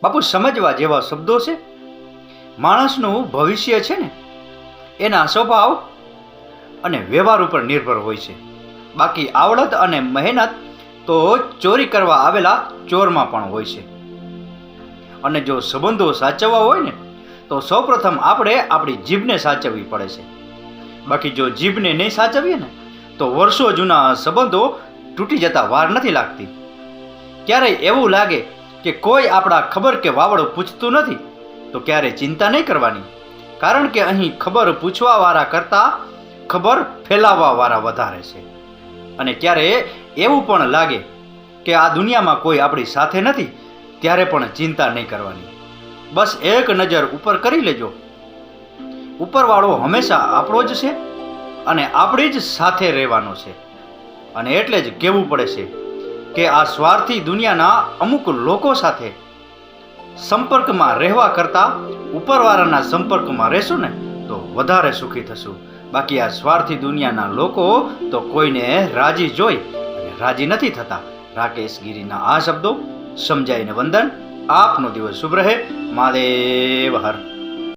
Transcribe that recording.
બાપુ સમજવા જેવા શબ્દો છે. માણસનું ભવિષ્ય છે ને એના સ્વભાવ અને વ્યવહાર ઉપર નિર્ભર હોય છે. બાકી આવડત અને મહેનત તો ચોરી કરવા આવેલા ચોરમાં પણ હોય છે. અને જો સંબંધો સાચવવા હોય ને તો સૌપ્રથમ આપણે આપણી જીભને સાચવવી પડે છે. બાકી જો જીભને નહીં સાચવીએ ને તો વર્ષો જૂના સંબંધો તૂટી જતા વાર નથી લાગતી. ક્યારેય એવું લાગે કે કોઈ આપણા ખબર કે વાવડ પૂછતું નથી તો ક્યારેય ચિંતા નહીં કરવાની, કારણ કે અહીં ખબર પૂછવાવાળા કરતાં ખબર ફેલાવવાવાળા વધારે છે. અને ક્યારે એવું પણ લાગે કે આ દુનિયામાં કોઈ આપણી સાથે નથી ત્યારે પણ ચિંતા નહીં કરવાની. બસ એક નજર ઉપર કરી લેજો, ઉપરવાળો હંમેશા આપણો જ છે અને આપણી જ સાથે રહેવાનો છે. અને એટલે જ કહેવું પડે છે કે આ સ્વાર્થી દુનિયાના અમુક લોકો સાથે સંપર્કમાં રહેવા કરતાં ઉપરવાળાના સંપર્કમાં રહેશું ને તો વધારે સુખી થશું. બાકી આ સ્વાર્થી દુનિયાના લોકો તો કોઈને રાજી જોઈ અને રાજી નથી થતા. રાકેશ ગીરીના આ શબ્દો સમજાઈને વંદન. આપનો દિવસ શુભ રહે. મહાદેવ હર.